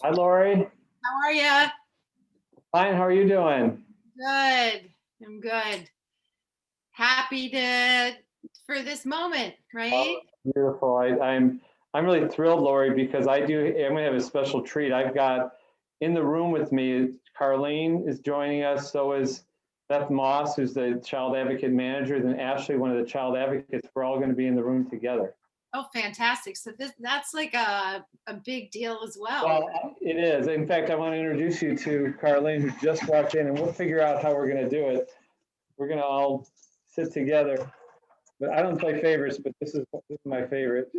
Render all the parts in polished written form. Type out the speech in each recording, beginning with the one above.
Hi, Lori. How are you? Fine. How are you doing? Good. I'm good. Happy for this moment, right? Oh, beautiful. I'm really thrilled, Lori, because I'm gonna have a special treat. I've got in the room with me, Carlene is joining us. So is Beth Moss, who's the child advocate manager, then Ashley, one of the child advocates. We're all going to be in the room together. Oh, fantastic. So that's like a big deal as well. Well, it is. In fact, I want to introduce you to Carlene, who just walked in, and we'll figure out how we're going to do it. We're going to all sit together. But I don't play favorites, but this is my favorite.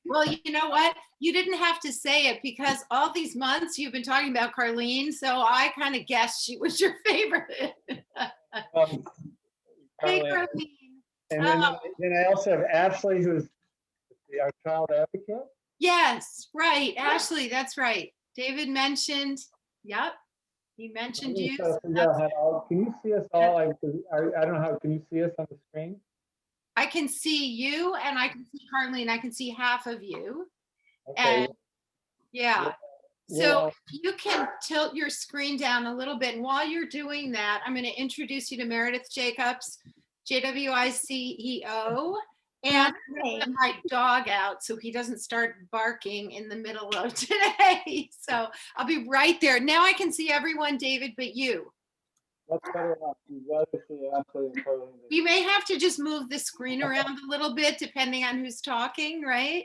Well, you know what? You didn't have to say it because all these months you've been talking about Carlene, so I kind of guessed she was your favorite. Hey, Carlene. Carlene. And then I also have Ashley, who's our child advocate. Yes, right. Ashley, that's right. David mentioned, yep, he mentioned you. Can you see us all? I don't know how, can you see us on the screen? I can see you and I can see Carlene. I can see half of you. Okay. And yeah. So you can tilt your screen down a little bit. And while you're doing that, I'm going to introduce you to Meredith Jacobs, JWI CEO. And let my dog out so he doesn't start barking in the middle of today. So I'll be right there. Now I can see everyone, David, but you. That's better enough. You'd rather see Ashley and Carlene. You may have to just move the screen around a little bit depending on who's talking, right?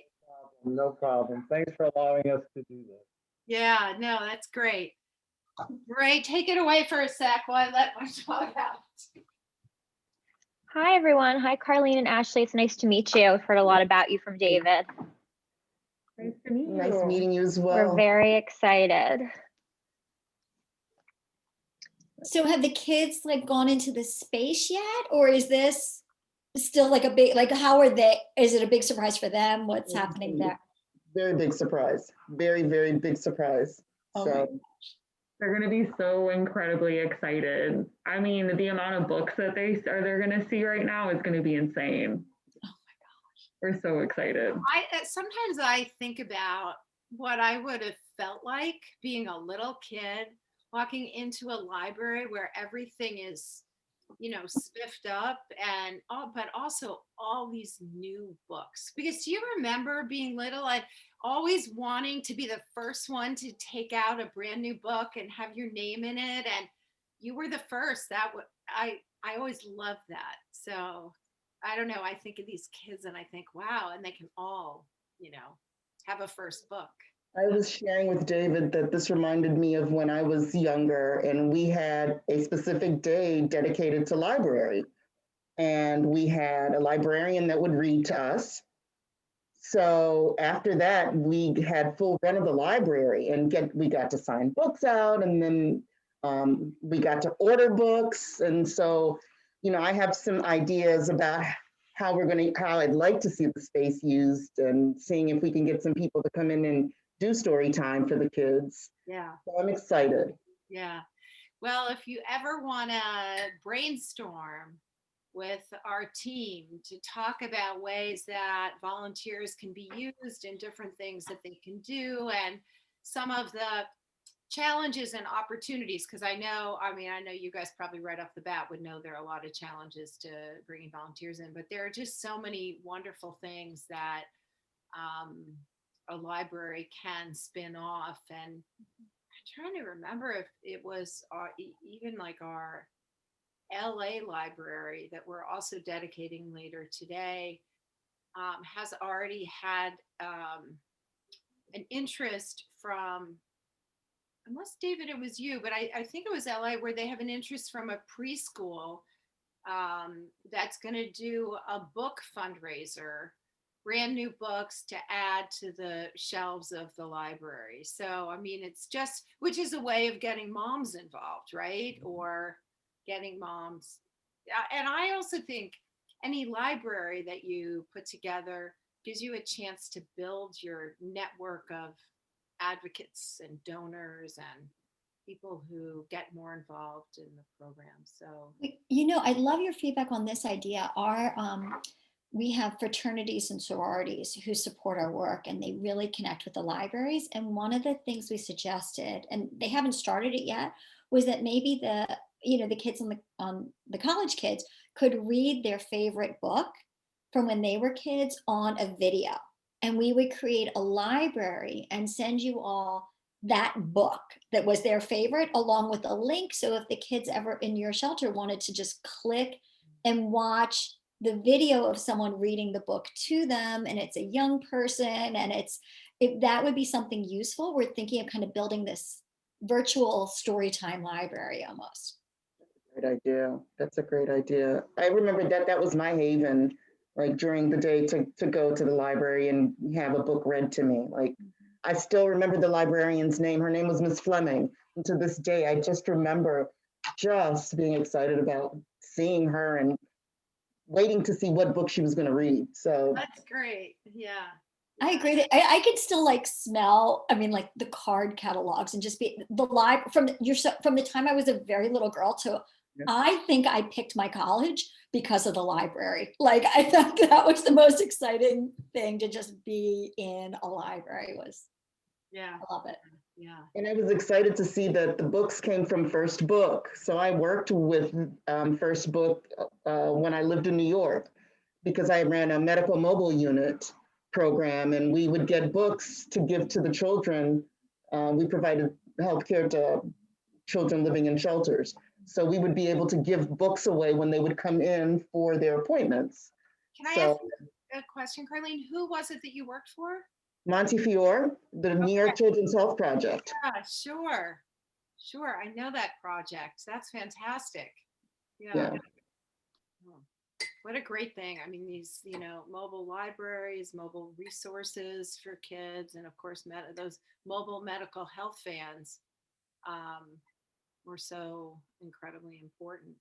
No problem. Thanks for allowing us to do this. Yeah, no, that's great. Great. Take it away for a sec while I let my dog out. Hi, everyone. Hi, Carlene and Ashley. It's nice to meet you. I've heard a lot about you from David. Nice to meet you. Nice meeting you as well. We're very excited. So have the kids like gone into the space yet? Or is this still like a big, like how are they, is it a big surprise for them? What's happening there? Very big surprise. Very, very big surprise. Oh So they're going to be so incredibly excited. I mean, the amount of books that they're going to see right now is going to be insane. Oh my gosh. We're so excited. Sometimes I think about what I would have felt like being a little kid walking into a library where everything is, spiffed up and all, but also all these new books. Because do you remember being little and always wanting to be the first one to take out a brand new book and have your name in it, and you were the first? I always loved that. So I don't know, I think of these kids and I think, wow, and they can all, have a first book. I was sharing with David that this reminded me of when I was younger and we had a specific day dedicated to library. And we had a librarian that would read to us. So after that, we had full run of the library and we got to sign books out, and then we got to order books. And so, I have some ideas about how I'd like to see the space used, and seeing if we can get some people to come in and do story time for the kids. Yeah. So I'm excited. Yeah. Well, if you ever want to brainstorm with our team to talk about ways that volunteers can be used in different things that they can do, and some of the challenges and opportunities, because I know you guys probably right off the bat would know there are a lot of challenges to bringing volunteers in, but there are just so many wonderful things that a library can spin off. And I'm trying to remember if it was even like our LA library that we're also dedicating later today has already had an interest from, unless David, it was you, but I think it was LA, where they have an interest from a preschool that's going to do a book fundraiser, brand new books to add to the shelves of the library. So, I mean, it's just, which is a way of getting moms involved, right? Or getting moms. And I also think any library that you put together gives you a chance to build your network of advocates and donors and people who get more involved in the program. So, I love your feedback on this idea. we have fraternities and sororities who support our work and they really connect with the libraries. And one of the things we suggested, and they haven't started it yet, was that maybe the kids on the college kids could read their favorite book from when they were kids on a video. And we would create a library and send you all that book that was their favorite along with a link. So if the kids ever in your shelter wanted to just click and watch the video of someone reading the book to them, and it's a young person, and if that would be something useful, we're thinking of kind of building this virtual storytime library almost. Great idea. That's a great idea. I remember that was my haven, like during the day to go to the library and have a book read to me. Like I still remember the librarian's name. Her name was Miss Fleming. And to this day, I just remember just being excited about seeing her and waiting to see what book she was going to read. So That's great. Yeah. I agree. I could still like smell, I mean, like the card catalogs and just be the from the time I was a very little girl to, Yeah. I think I picked my college because of the library. Like I thought that was the most exciting thing, to just be in a library. Yeah. I love it. Yeah. And I was excited to see that the books came from First Book. So I worked with First Book when I lived in New York, because I ran a medical mobile unit program, and we would get books to give to the children. We provided healthcare to children living in shelters. So we would be able to give books away when they would come in for their appointments. Can I So ask a question, Carlene? Who was it that you worked for? Montefiore, the New York Children's Health Project. Yeah, sure. Sure. I know that project. That's fantastic. Yeah. Yeah. Oh, what a great thing. I mean, these, mobile libraries, mobile resources for kids, and of course, those mobile medical health vans were so incredibly important.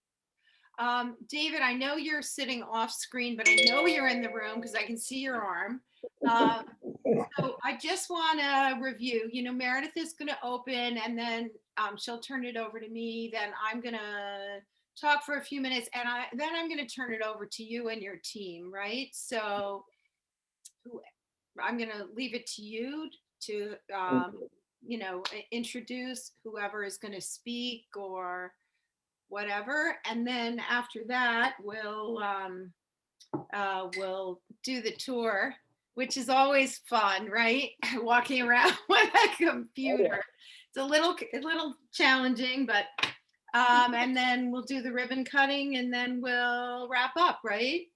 David, I know you're sitting off screen, but I know you're in the room because I can see your arm. So I just want to review, Meredith is going to open, and then she'll turn it over to me. Then I'm going to talk for a few minutes, and then I'm going to turn it over to you and your team, right? So I'm going to leave it to you to, introduce whoever is going to speak or whatever. And then after that, we'll do the tour, which is always fun, right? Walking around with a computer. It's a little challenging, but and then we'll do the ribbon cutting, and then we'll wrap up, right?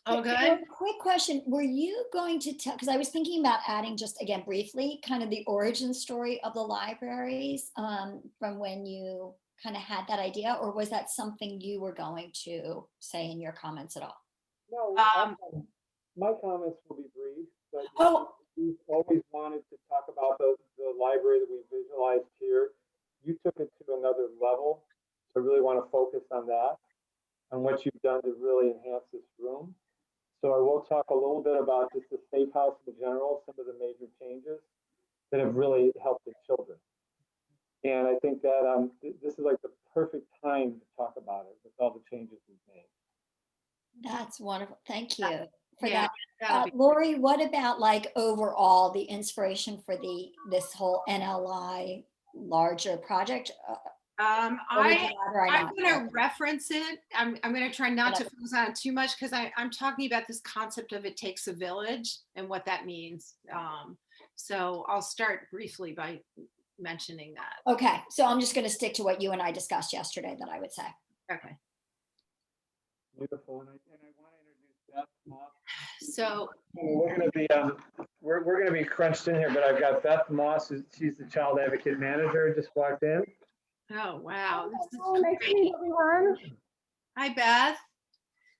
Oh, good. Well, quick question. Were you going to tell, because I was thinking about adding just again briefly, kind of the origin story of the libraries from when you kind of had that idea, or was that something you were going to say in your comments at all? No, my comments will be brief, but we've always wanted to talk about the library that we visualized here. You took it to another level, so I really want to focus on that, on what you've done to really enhance this room. So I will talk a little bit about just the Safe House in general, some of the major changes that have really helped the children. And I think that this is like the perfect time to talk about it with all the changes we've made. That's wonderful. Thank you for Yeah, that. Lori, what about like overall the inspiration for this whole NLI larger project? I'm going to reference it. I'm going to try not to focus on it too much, because I'm talking about this concept of it takes a village and what that means. So I'll start briefly by mentioning that. Okay, so I'm just going to stick to what you and I discussed yesterday that I would say. Okay. Beautiful, and I want to introduce Beth Moss. So we're going to be we're going to be crunched in here, but I've got Beth Moss. She's the child advocate manager. Just walked in. Oh, wow. This is nice to meet everyone. Hi, Beth.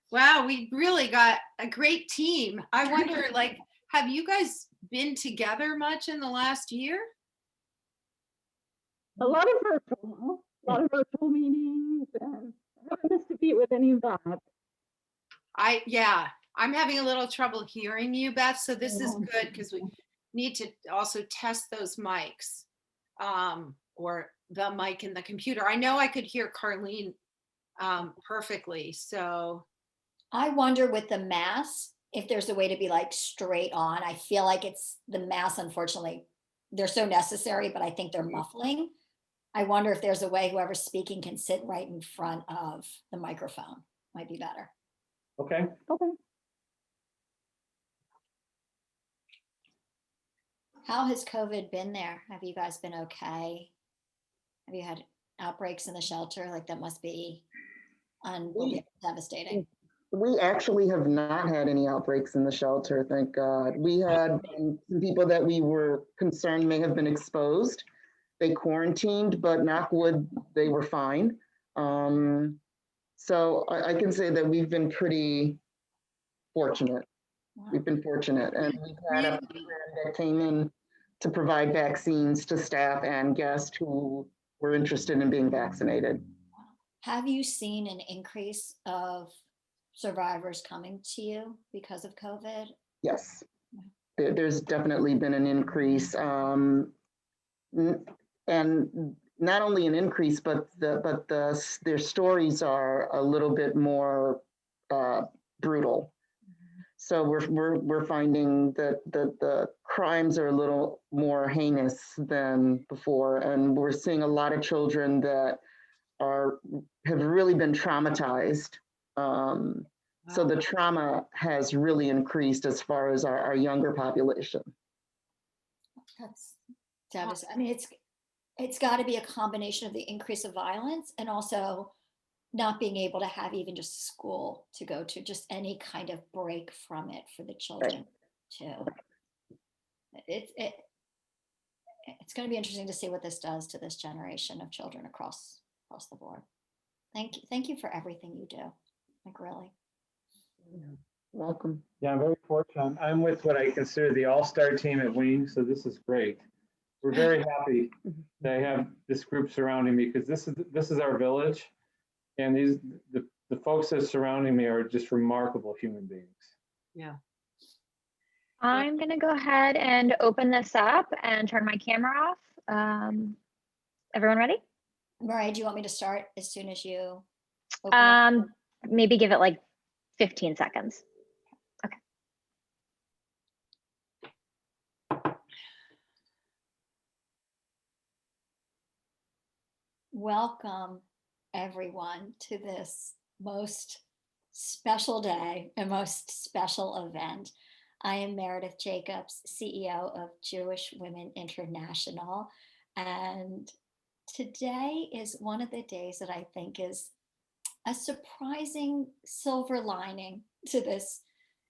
Wow, we really got a great team. I wonder, have you guys been together much in the last year? A lot of virtual meetings, and I haven't missed a beat with any of that. I'm having a little trouble hearing you, Beth. So this is good, because we need to also test those mics, or the mic in the computer. I know I could hear Carlene perfectly. So I wonder with the mask, if there's a way to be like straight on. I feel like it's the masks, unfortunately, they're so necessary, but I think they're muffling. I wonder if there's a way whoever's speaking can sit right in front of the microphone. Might be better. Okay. Okay. How has COVID been there? Have you guys been okay? Have you had outbreaks in the shelter? Like that must be unbelievably devastating. We actually have not had any outbreaks in the shelter, thank God. We had some people that we were concerned may have been exposed. They quarantined, but knock wood, they were fine. So I can say that we've been pretty fortunate. Wow. We've been fortunate, and we've had a program that came in to provide vaccines to staff and guests who were interested in being vaccinated. Have you seen an increase of survivors coming to you because of COVID? Yes, there's definitely been an increase, and not only an increase, but their stories are a little bit more brutal. So we're finding that the crimes are a little more heinous than before, and we're seeing a lot of children that have really been traumatized. So the trauma has really increased as far as our younger population. That's devastating. I mean, it's got to be a combination of the increase of violence and also not being able to have even just school to go to, just any kind of break from it for the children too. It's going to be interesting to see what this does to this generation of children across the board. Thank you for everything you do. Like really. Welcome. Yeah, I'm very fortunate. I'm with what I consider the all-star team at Wing, so this is great. We're very happy that I have this group surrounding me because this is our village, and the folks that are surrounding me are just remarkable human beings. Yeah. I'm gonna go ahead and open this up and turn my camera off. Everyone ready? Mariah, do you want me to start as soon as you open it? Maybe give it like 15 seconds. Welcome everyone to this most special day and most special event. I am Meredith Jacobs, CEO of Jewish Women International, and today is one of the days that I think is a surprising silver lining to this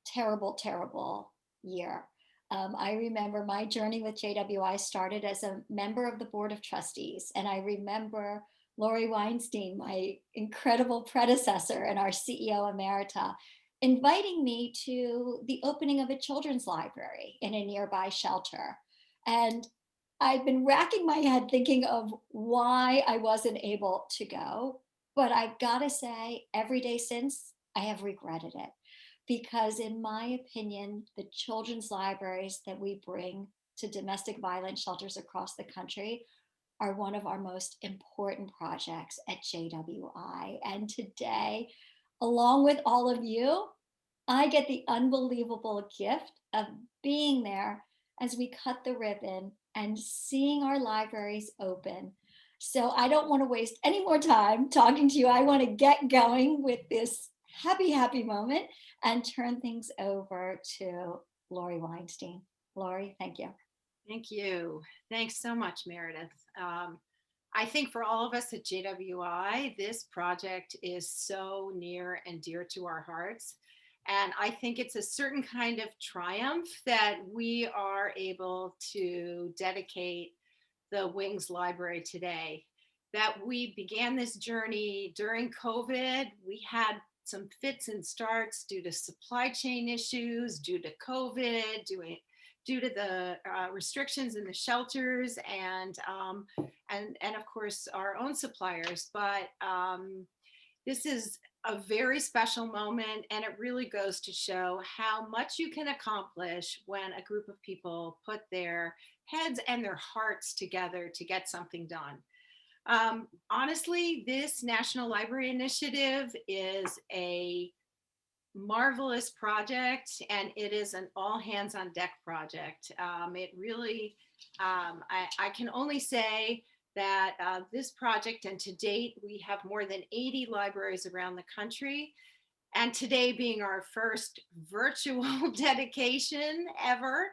terrible, terrible year. I remember my journey with JWI started as a member of the Board of Trustees, and I remember Lori Weinstein, my incredible predecessor and our CEO Emerita, inviting me to the opening of a children's library in a nearby shelter. And I've been racking my head thinking of why I wasn't able to go. But I've got to say, every day since, I have regretted it. Because in my opinion, the children's libraries that we bring to domestic violence shelters across the country are one of our most important projects at JWI. And today, along with all of you, I get the unbelievable gift of being there as we cut the ribbon and seeing our libraries open. So I don't want to waste any more time talking to you. I want to get going with this happy moment and turn things over to Lori Weinstein. Lori, thank you. Thank you. Thanks so much, Meredith. I think for all of us at JWI, this project is so near and dear to our hearts. And I think it's a certain kind of triumph that we are able to dedicate the Wings Library today. That we began this journey during COVID. We had some fits and starts due to supply chain issues, due to COVID, due to the restrictions in the shelters, and of course our own suppliers. But this is a very special moment, and it really goes to show how much you can accomplish when a group of people put their heads and their hearts together to get something done. Honestly, this National Library Initiative is a marvelous project, and it is an all hands on deck project. It really, I can only say that this project, and to date, we have more than 80 libraries around the country. And today being our first virtual dedication ever,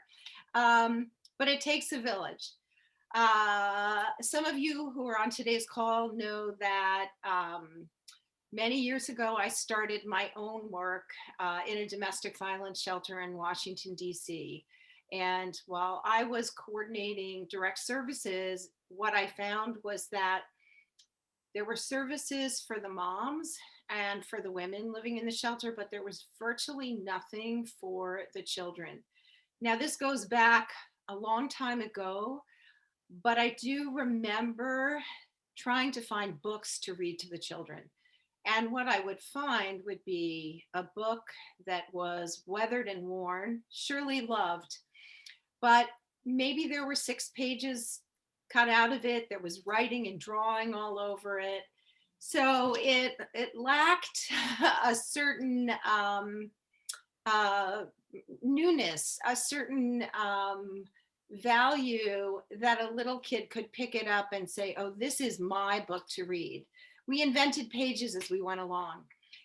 but it takes a village. Some of you who are on today's call know that many years ago, I started my own work in a domestic violence shelter in Washington, D.C. And while I was coordinating direct services, what I found was that there were services for the moms and for the women living in the shelter, but there was virtually nothing for the children. Now, this goes back a long time ago, but I do remember trying to find books to read to the children. And what I would find would be a book that was weathered and worn, surely loved, but maybe there were 6 pages cut out of it. There was writing and drawing all over it. So it lacked a certain newness, a certain value that a little kid could pick it up and say, oh, this is my book to read. We invented pages as we went along.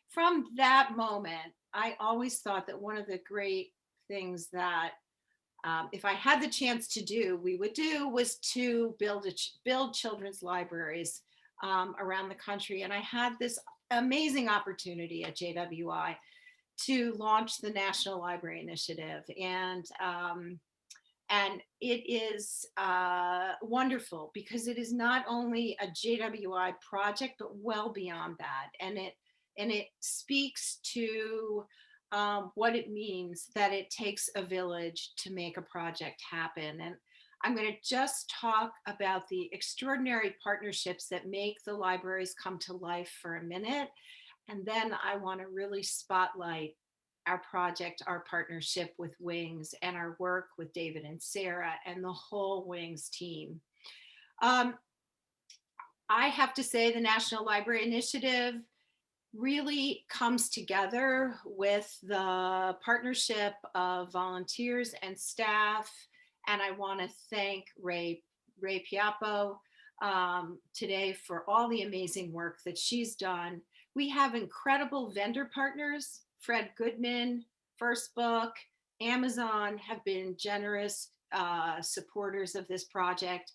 From that moment, I always thought that one of the great things that if I had the chance to do, we would do was to build children's libraries around the country. And I had this amazing opportunity at JWI to launch the National Library Initiative. And it is wonderful because it is not only a JWI project, but well beyond that. And it speaks to what it means that it takes a village to make a project happen. And I'm going to just talk about the extraordinary partnerships that make the libraries come to life for a minute. And then I want to really spotlight our project, our partnership with Wings, and our work with David and Sarah and the whole Wings team. I have to say the National Library Initiative really comes together with the partnership of volunteers and staff. And I want to thank Ray Piapo today for all the amazing work that she's done. We have incredible vendor partners. Fred Goodman, First Book, Amazon have been generous supporters of this project.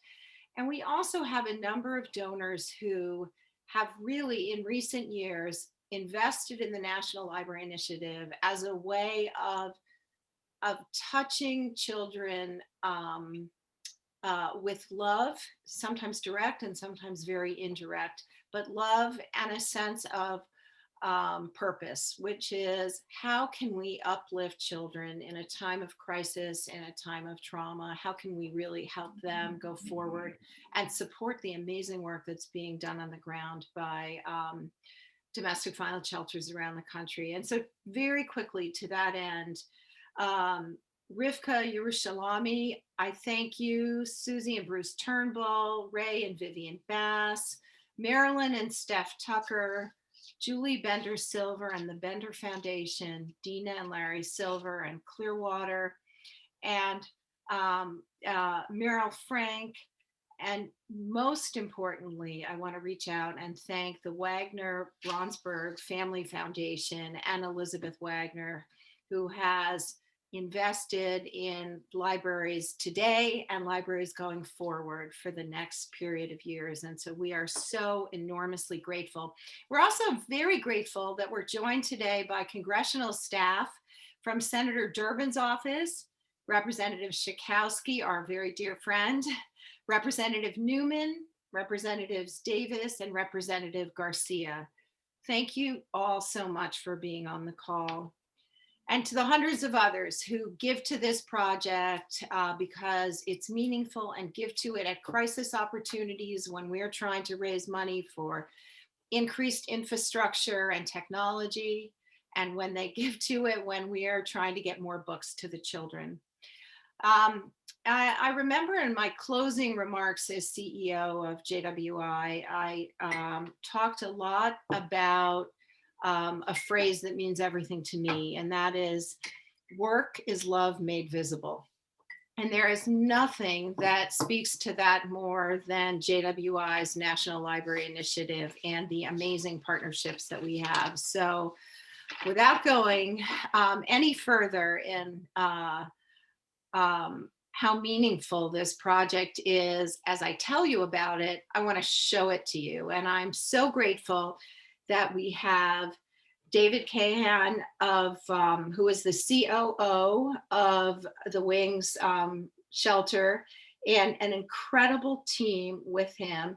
And we also have a number of donors who have really in recent years invested in the National Library Initiative as a way of touching children with love, sometimes direct and sometimes very indirect, but love and a sense of purpose, which is how can we uplift children in a time of crisis, in a time of trauma? How can we really help them go forward and support the amazing work that's being done on the ground by domestic violence shelters around the country? And so very quickly to that end, Rivka Yerushalami, I thank you, Susie and Bruce Turnbull, Ray and Vivian Bass, Marilyn and Steph Tucker, Julie Bender Silver and the Bender Foundation, Dina and Larry Silver and Clearwater, and Meryl Frank. And most importantly, I want to reach out and thank the Wagner Bronsberg Family Foundation and Elizabeth Wagner, who has invested in libraries today and libraries going forward for the next period of years. And so we are so enormously grateful. We're also very grateful that we're joined today by congressional staff from Senator Durbin's office, Representative Schakowsky, our very dear friend, Representative Newman, Representatives Davis, and Representative Garcia. Thank you all so much for being on the call. And to the hundreds of others who give to this project because it's meaningful and give to it at crisis opportunities when we're trying to raise money for increased infrastructure and technology, and when they give to it when we are trying to get more books to the children. I remember in my closing remarks as CEO of JWI, I talked a lot about a phrase that means everything to me, and that is, work is love made visible. And there is nothing that speaks to that more than JWI's National Library Initiative and the amazing partnerships that we have. So without going any further in how meaningful this project is, as I tell you about it, I want to show it to you. And I'm so grateful that we have David Cahan of who is the COO of the Wings shelter, and an incredible team with him.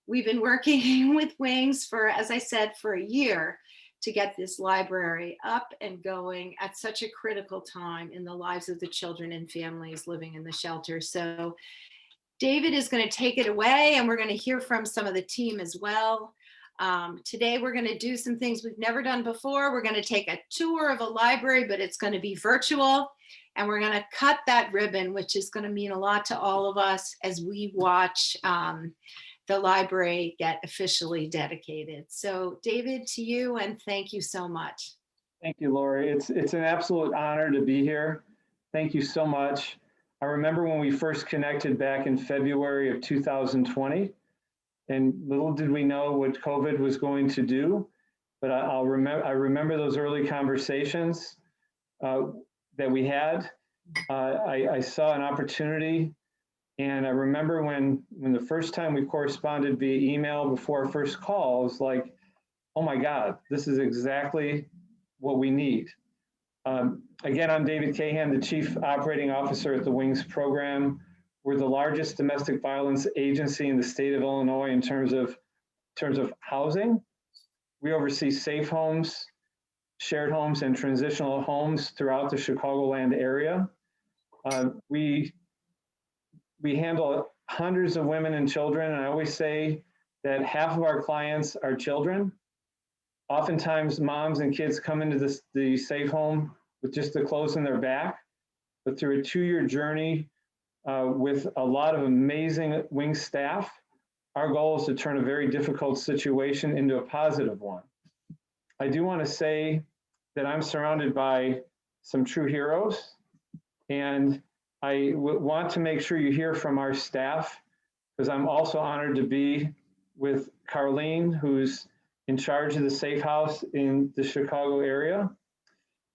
We've been working with Wings for, as I said, for a year to get this library up and going at such a critical time in the lives of the children and families living in the shelter. So David is going to take it away, and we're going to hear from some of the team as well. Today, we're going to do some things we've never done before. We're going to take a tour of a library, but it's going to be virtual. And we're going to cut that ribbon, which is going to mean a lot to all of us as we watch the library get officially dedicated. So David, to you, and thank you so much. Thank you, Lori. It's an absolute honor to be here. Thank you so much. I remember when we first connected back in February of 2020, and little did we know what COVID was going to do, but I remember those early conversations that we had. I saw an opportunity, and I remember when the first time we corresponded via email before our first call, it was like, oh my God, this is exactly what we need. Again, I'm David Cahan, the Chief Operating Officer at the Wings program. We're the largest domestic violence agency in the state of Illinois in terms of housing. We oversee safe homes, shared homes, and transitional homes throughout the Chicagoland area. We handle hundreds of women and children, and I always say that half of our clients are children. Oftentimes, moms and kids come into the safe home with just the clothes on their back, but through a 2-year journey with a lot of amazing Wings staff, our goal is to turn a very difficult situation into a positive one. I do want to say that I'm surrounded by some true heroes, and I want to make sure you hear from our staff, because I'm also honored to be with Carlene, who's in charge of the Safe House in the Chicago area.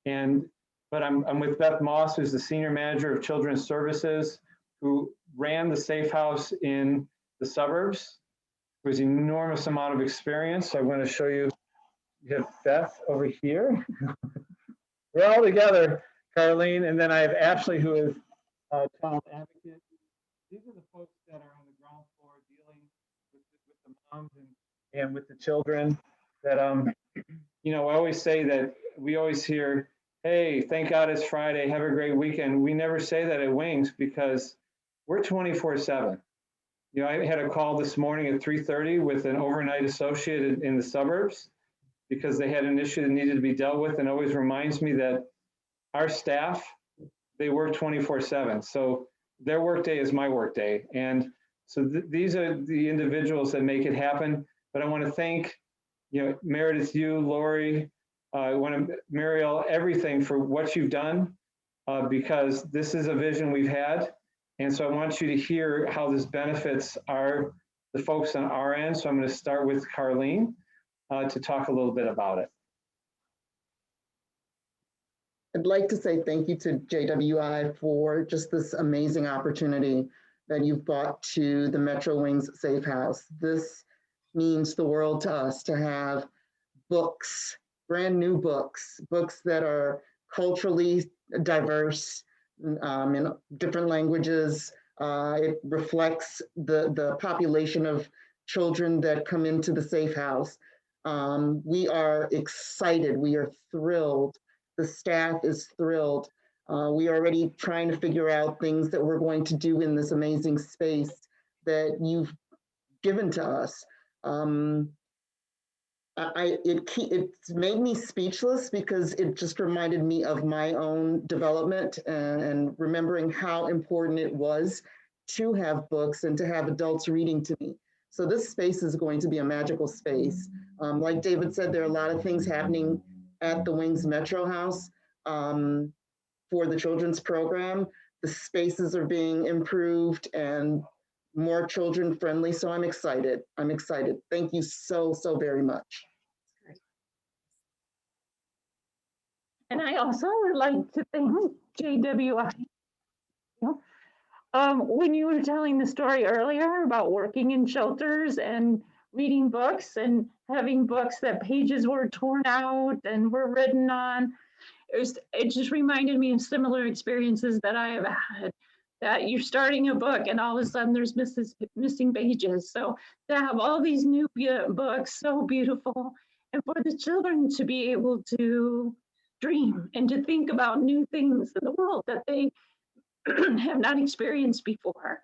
But I'm with Beth Moss, who's the Senior Manager of Children's Services, who ran the Safe House in the suburbs. There was an enormous amount of experience. So I'm going to show you. You have Beth over here. We're all together, Carlene, and then I have Ashley, who is a child advocate. These are the folks that are on the ground floor dealing with the moms and with the children. That I always say that we always hear, hey, thank God it's Friday, have a great weekend. We never say that at Wings because we're 24/7. I had a call this morning at 3:30 with an overnight associate in the suburbs because they had an issue that needed to be dealt with, and it always reminds me that our staff, they work 24/7. So their workday is my workday. And so these are the individuals that make it happen. But I want to thank, Meredith, you, Lori, I want to Mariel, everything for what you've done, because this is a vision we've had. And so I want you to hear how this benefits the folks on our end. So I'm going to start with Carlene to talk a little bit about it. I'd like to say thank you to JWI for just this amazing opportunity that you've brought to the Metro Wings Safe House. This means the world to us to have books, brand new books that are culturally diverse, in different languages. It reflects the population of children that come into the Safe House. We are excited, we are thrilled. The staff is thrilled. We are already trying to figure out things that we're going to do in this amazing space that you've given to us. It's made me speechless because it just reminded me of my own development and remembering how important it was to have books and to have adults reading to me. So this space is going to be a magical space. Like David said, there are a lot of things happening at the Wings Metro House for the children's program. The spaces are being improved and more children friendly. So I'm excited. I'm excited. Thank you so very much. And I also would like to thank JWI. When you were telling the story earlier about working in shelters and reading books and having books that pages were torn out and were written on, it just reminded me of similar experiences that I have had, that you're starting a book and all of a sudden there's missing pages. So to have all these new books, so beautiful, and for the children to be able to dream and to think about new things in the world that they have not experienced before.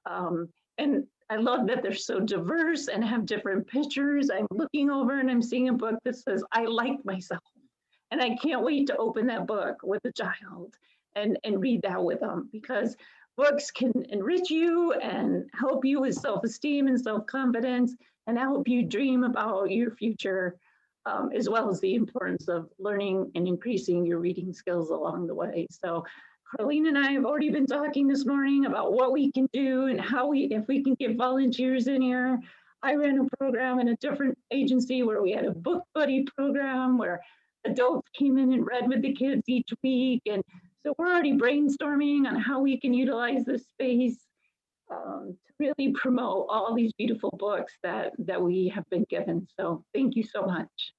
And I love that they're so diverse and have different pictures. I'm looking over and I'm seeing a book that says, I like myself. And I can't wait to open that book with a child and read that with them, because books can enrich you and help you with self-esteem and self-confidence and help you dream about your future, as well as the importance of learning and increasing your reading skills along the way. So Carlene and I have already been talking this morning about what we can do and how if we can get volunteers in here. I ran a program in a different agency where we had a book buddy program where adults came in and read with the kids each week. And so we're already brainstorming on how we can utilize this space to really promote all these beautiful books that we have been given. So thank you so much.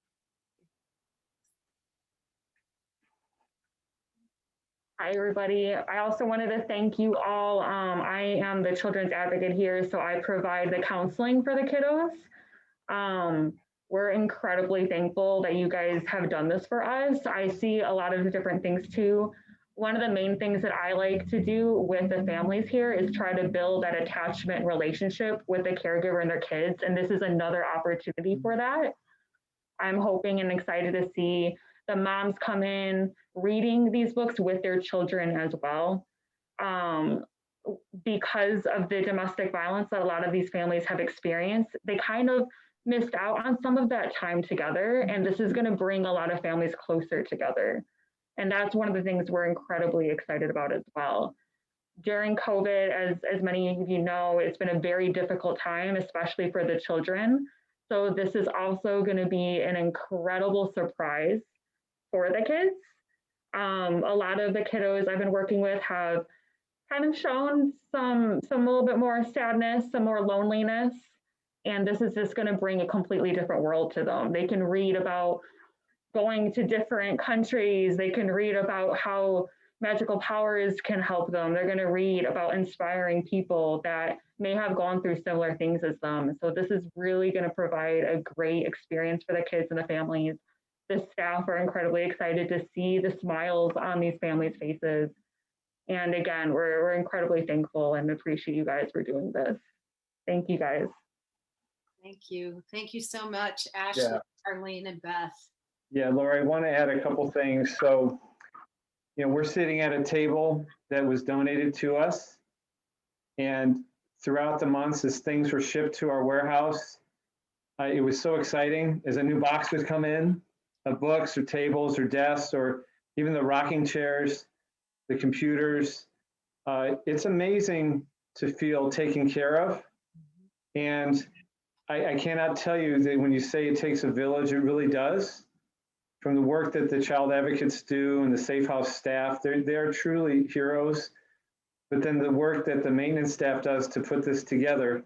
Hi, everybody. I also wanted to thank you all. I am the children's advocate here, so I provide the counseling for the kiddos. We're incredibly thankful that you guys have done this for us. I see a lot of different things too. One of the main things that I like to do with the families here is try to build that attachment relationship with the caregiver and their kids, and this is another opportunity for that. I'm hoping and excited to see the moms come in reading these books with their children as well. Because of the domestic violence that a lot of these families have experienced, they kind of missed out on some of that time together. And this is going to bring a lot of families closer together. And that's one of the things we're incredibly excited about as well. During COVID, as many of you know, it's been a very difficult time, especially for the children. So this is also going to be an incredible surprise for the kids. A lot of the kiddos I've been working with have kind of shown some little bit more sadness, some more loneliness. And this is just going to bring a completely different world to them. They can read about going to different countries. They can read about how magical powers can help them. They're going to read about inspiring people that may have gone through similar things as them. So this is really going to provide a great experience for the kids and the families. The staff are incredibly excited to see the smiles on these families' faces. And again, we're incredibly thankful and appreciate you guys for doing this. Thank you guys. Thank you. Thank you so much, Ashley, Arlene, and Beth. Yeah, Laura, I want to add a couple things. So, we're sitting at a table that was donated to us. And throughout the months, as things were shipped to our warehouse, it was so exciting as a new box would come in of books or tables or desks or even the rocking chairs, the computers. It's amazing to feel taken care of. And I cannot tell you that when you say it takes a village, it really does. From the work that the child advocates do and the Safe House staff, they are truly heroes. But then the work that the maintenance staff does to put this together,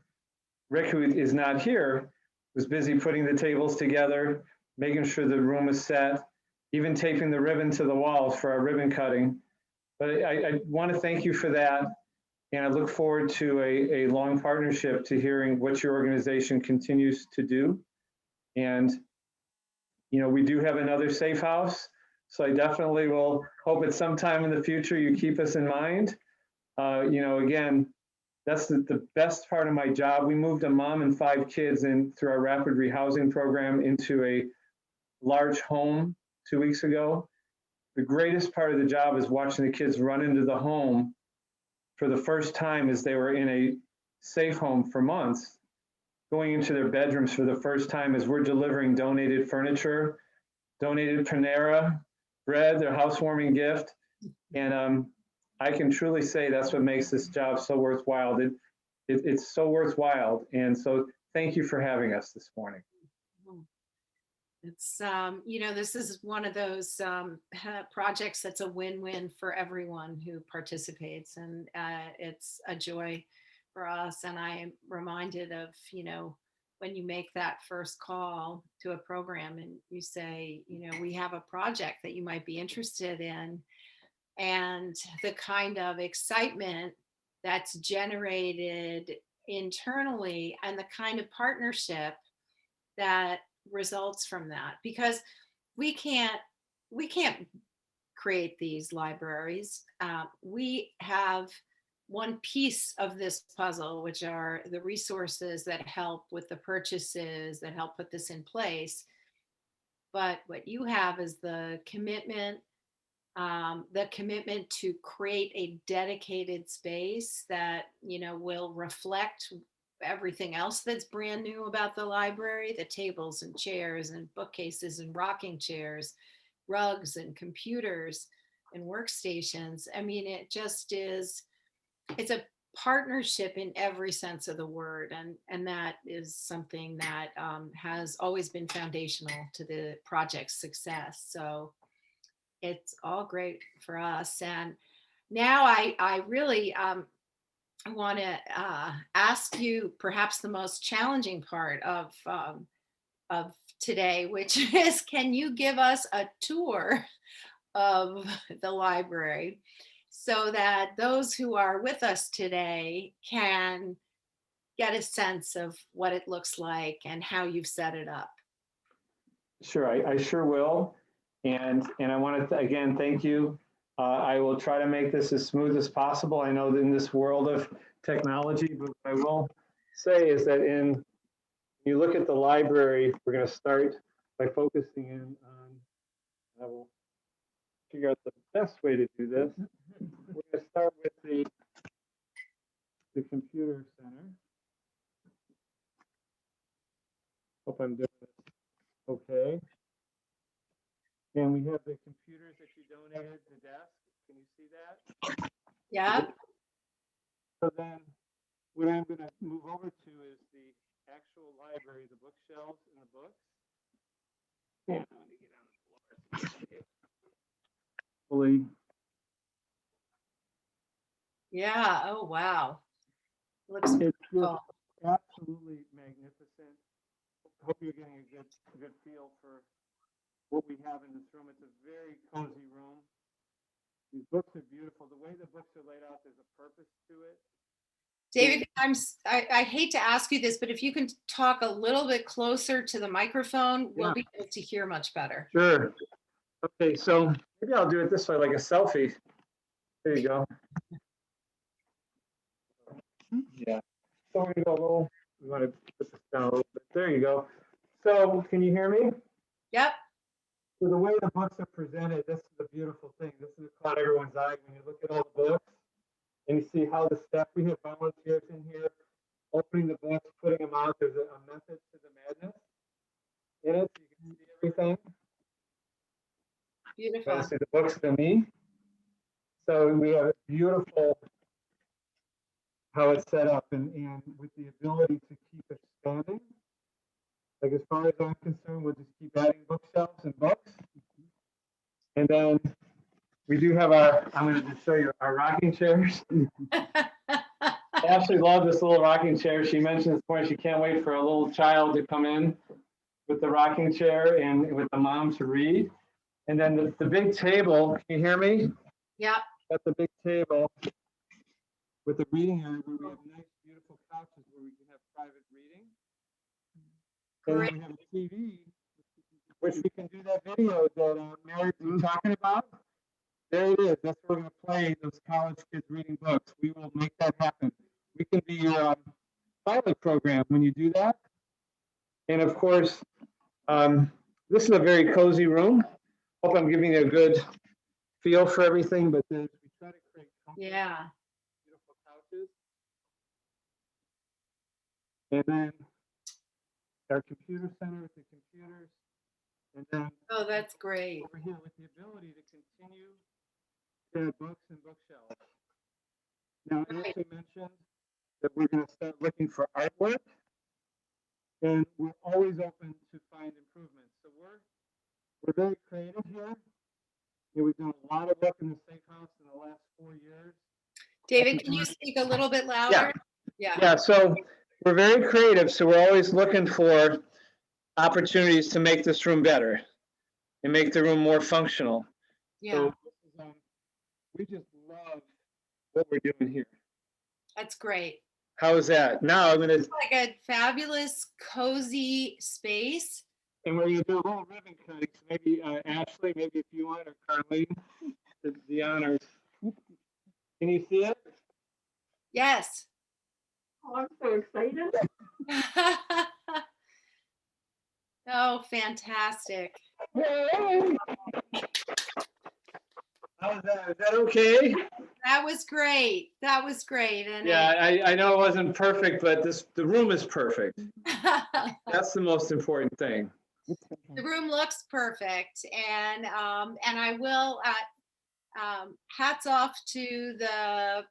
Rick, who is not here, was busy putting the tables together, making sure the room is set, even taping the ribbon to the walls for our ribbon cutting. But I want to thank you for that. And I look forward to a long partnership to hearing what your organization continues to do. And, we do have another Safe House. So I definitely will hope at some time in the future you keep us in mind. Again, that's the best part of my job. We moved a mom and 5 kids in through our rapid rehousing program into a large home 2 weeks ago. The greatest part of the job is watching the kids run into the home for the first time as they were in a safe home for months. going into their bedrooms for the first time as we're delivering donated furniture, donated Panera bread, their housewarming gift. And I can truly say that's what makes this job so worthwhile. It's so worthwhile. And so thank you for having us this morning. It's, this is one of those projects that's a win-win for everyone who participates. And it's a joy for us. And I am reminded of, when you make that first call to a program and you say, we have a project that you might be interested in, and the kind of excitement that's generated internally and the kind of partnership that results from that, because we can't create these libraries. We have one piece of this puzzle, which are the resources that help with the purchases, that help put this in place. But what you have is the commitment to create a dedicated space that, will reflect everything else that's brand new about the library, the tables and chairs and bookcases and rocking chairs, rugs and computers and workstations. I mean, it just is, it's a partnership in every sense of the word. And that is something that has always been foundational to the project's success. So it's all great for us. And now I really want to ask you perhaps the most challenging part of today, which is, can you give us a tour of the library so that those who are with us today can get a sense of what it looks like and how you've set it up? Sure, I sure will. And I want to, again, thank you. I will try to make this as smooth as possible. I know that in this world of technology, but what I will say is that when you look at the library, we're going to start by focusing in on, I will figure out the best way to do this. We're going to start with the computer center. Hope I'm doing this okay. And we have the computers that you donated, the desk. Can you see that? Yeah. So then what I'm going to move over to is the actual library, the bookshelves and the books. Yeah, let me get on the floor. Hopefully. Yeah. Oh, wow. Looks It's beautiful. absolutely magnificent. Hope you're getting a good feel for what we have in this room. It's a very cozy room. These books are beautiful. The way the books are laid out, there's a purpose to it. David, I hate to ask you this, but if you can talk a little bit closer to the microphone, we'll be able to hear much better. Sure. Okay, so maybe I'll do it this way, like a selfie. There you go. Yeah. So we're gonna go a little, we want to put this down a little bit. There you go. So can you hear me? Yep. So the way the books are presented, this is the beautiful thing. This is caught everyone's eye when you look at all the books and you see how the staff, we have volunteers in here opening the books, putting them out. There's a method to the madness in it. So you can see everything. Beautiful. You see the books to me. So we have a beautiful how it's set up and with the ability to keep expanding. Like as far as I'm concerned, we'll just keep adding bookshelves and books. And then we do have I'm going to just show you our rocking chairs. Ashley loved this little rocking chair. She mentioned this point, she can't wait for a little child to come in with the rocking chair and with the mom to read. And then the big table, can you hear me? Yeah. That's the big table with the reading area where we have nice, beautiful couches where we can have private reading. And then we have a TV, which we can do that video that Mary's talking about. There it is. That's where we're going to play those college kids reading books. We will make that happen. We can be your pilot program when you do that. And of course, this is a very cozy room. Hope I'm giving you a good feel for everything, but we try to create Yeah. beautiful couches. And then our computer center with the computers, and then Oh, that's great. over here with the ability to continue to add books and bookshelves. Now, Ashley mentioned that we're going to start looking for artwork, and we're always open to find improvements. So we're very creative here. We've done a lot of work in the Safe House in the last 4 years. David, can you speak a little bit louder? Yeah. Yeah, so we're very creative, so we're always looking for opportunities to make this room better and make the room more functional. Yeah, So we just love what we're doing here. that's great. How is that? Now I'm gonna, It's like a fabulous, cozy space. and we're gonna do a little ribbon cutting. So maybe Ashley, maybe if you want, or Carlene, the honors. Can you see it? Yes. Oh, I'm so excited. Oh, fantastic. Yay! How is that? Is that okay? That was great. That was great. And Yeah, I know it wasn't perfect, but the room is perfect. That's the most important thing. the room looks perfect. And I will hats off to the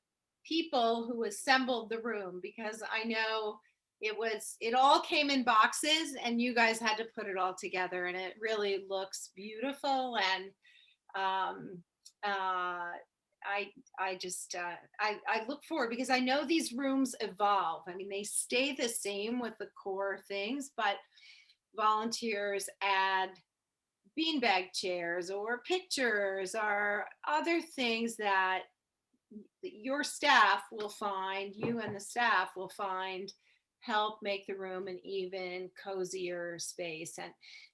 people who assembled the room, because I know it all came in boxes and you guys had to put it all together, and it really looks beautiful. And I just I look forward, because I know these rooms evolve. I mean, they stay the same with the core things, but volunteers add beanbag chairs or pictures or other things that your staff will find, you and the staff will find, help make the room an even cozier space. And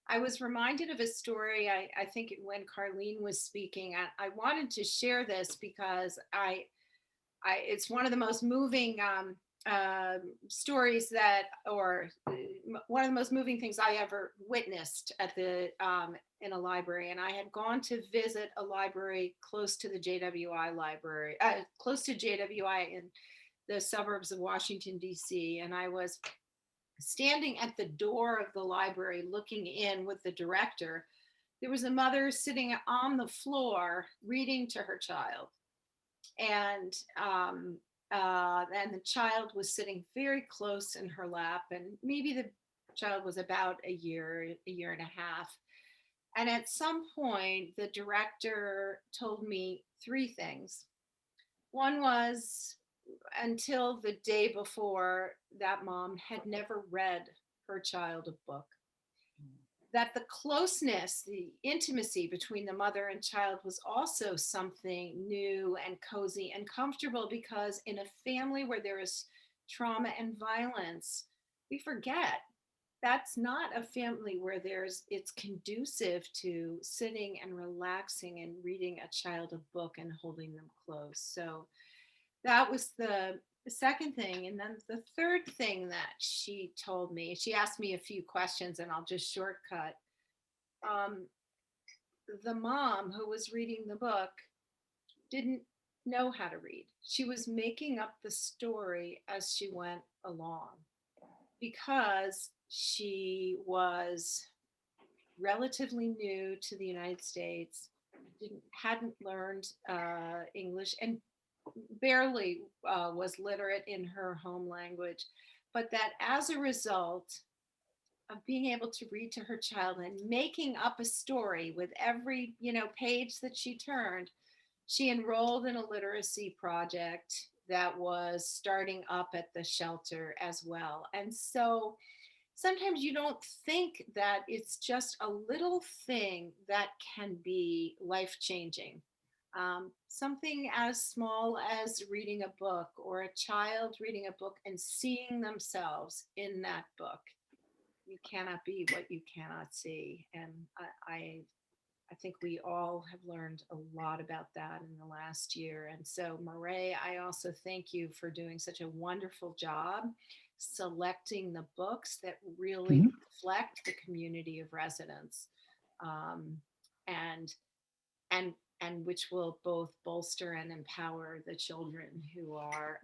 I was reminded of a story, I think when Carlene was speaking. I wanted to share this because it's one of the most moving stories one of the most moving things I ever witnessed in a library. And I had gone to visit a library close to the JWI library, close to JWI in the suburbs of Washington, D.C. And I was standing at the door of the library looking in with the director. There was a mother sitting on the floor reading to her child. And the child was sitting very close in her lap, and maybe the child was about a year and a half. And at some point, the director told me 3 things. One was, until the day before, that mom had never read her child a book. That the closeness, the intimacy between the mother and child was also something new and cozy and comfortable, because in a family where there is trauma and violence, we forget that's not a family where it's conducive to sitting and relaxing and reading a child a book and holding them close. So that was the second thing. And then the third thing that she told me, she asked me a few questions and I'll just shortcut. The mom who was reading the book didn't know how to read. She was making up the story as she went along, because she was relatively new to the United States, hadn't learned English, and barely was literate in her home language. But that as a result of being able to read to her child and making up a story with every page that she turned, she enrolled in a literacy project that was starting up at the shelter as well. And so sometimes you don't think that it's just a little thing that can be life-changing. Something as small as reading a book, or a child reading a book and seeing themselves in that book. You cannot be what you cannot see. And I think we all have learned a lot about that in the last year. And so, Marae, I also thank you for doing such a wonderful job selecting the books that really reflect the community of residents, and which will both bolster and empower the children who are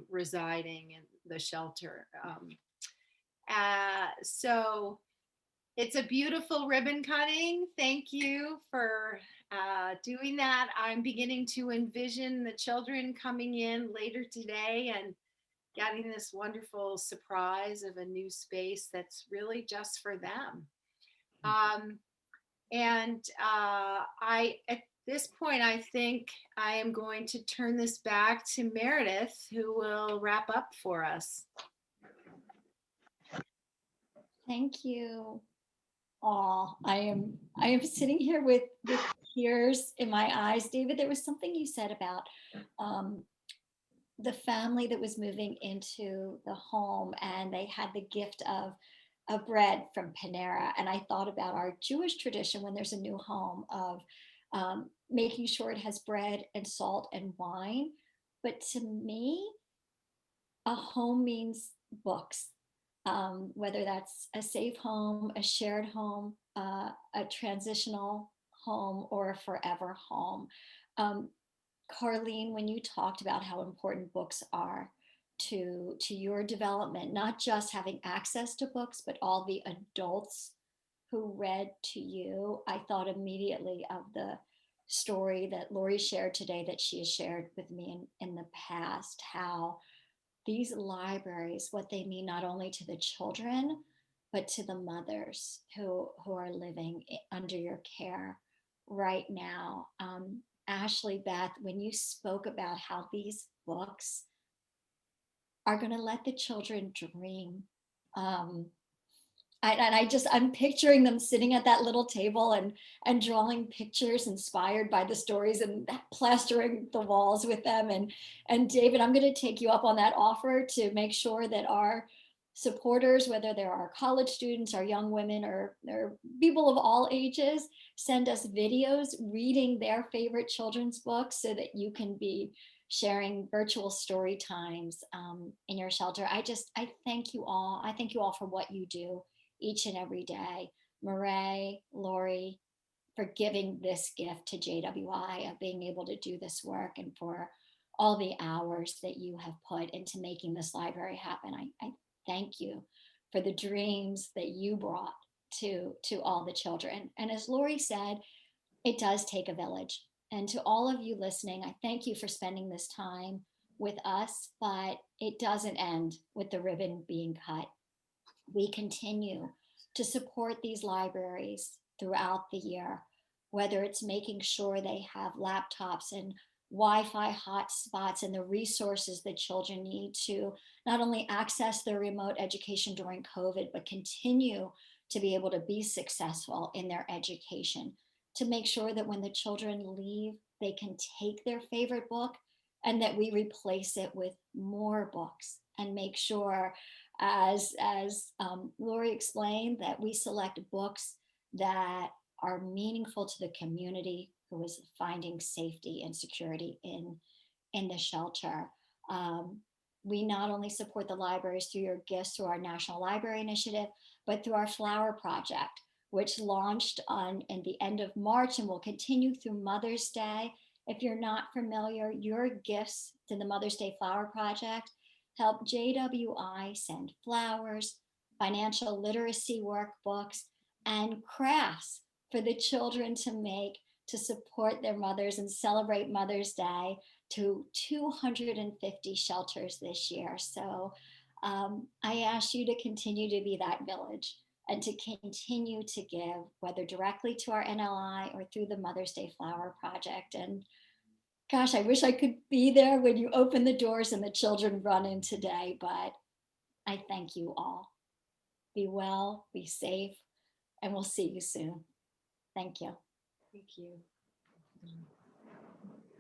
residing in the shelter. So it's a beautiful ribbon cutting. Thank you for doing that. I'm beginning to envision the children coming in later today and getting this wonderful surprise of a new space that's really just for them. At this point, I think I am going to turn this back to Meredith, who will wrap up for us. Thank you all. I am sitting here with tears in my eyes. David, there was something you said about the family that was moving into the home, and they had the gift of bread from Panera. And I thought about our Jewish tradition when there's a new home of making sure it has bread and salt and wine. But to me, a home means books, whether that's a safe home, a shared home, a transitional home, or a forever home. Carlene, when you talked about how important books are to your development, not just having access to books, but all the adults who read to you, I thought immediately of the story that Lori shared today that she has shared with me in the past, how these libraries, what they mean not only to the children, but to the mothers who are living under your care right now. Ashley, Beth, when you spoke about how these books are going to let the children dream, I'm picturing them sitting at that little table and drawing pictures inspired by the stories and plastering the walls with them. And David, I'm going to take you up on that offer to make sure that our supporters, whether they're our college students, our young women, or people of all ages, send us videos reading their favorite children's books so that you can be sharing virtual story times in your shelter. I thank you all. I thank you all for what you do each and every day. Marae, Lori, for giving this gift to JWI of being able to do this work, and for all the hours that you have put into making this library happen. I thank you for the dreams that you brought to all the children. And as Lori said, it does take a village. And to all of you listening, I thank you for spending this time with us, but it doesn't end with the ribbon being cut. We continue to support these libraries throughout the year, whether it's making sure they have laptops and Wi-Fi hotspots and the resources that children need to not only access their remote education during COVID, but continue to be able to be successful in their education, to make sure that when the children leave, they can take their favorite book and that we replace it with more books, and make sure, as Lori explained, that we select books that are meaningful to the community who is finding safety and security in the shelter. We not only support the libraries through your gifts through our National Library Initiative, but through our Flower Project, which launched in the end of March and will continue through Mother's Day. If you're not familiar, your gifts to the Mother's Day Flower Project help JWI send flowers, financial literacy workbooks, and crafts for the children to make to support their mothers and celebrate Mother's Day to 250 shelters this year. So I ask you to continue to be that village and to continue to give, whether directly to our NLI or through the Mother's Day Flower Project. And gosh, I wish I could be there when you open the doors and the children run in today, but I thank you all. Be well, be safe, and we'll see you soon. Thank you. Thank you.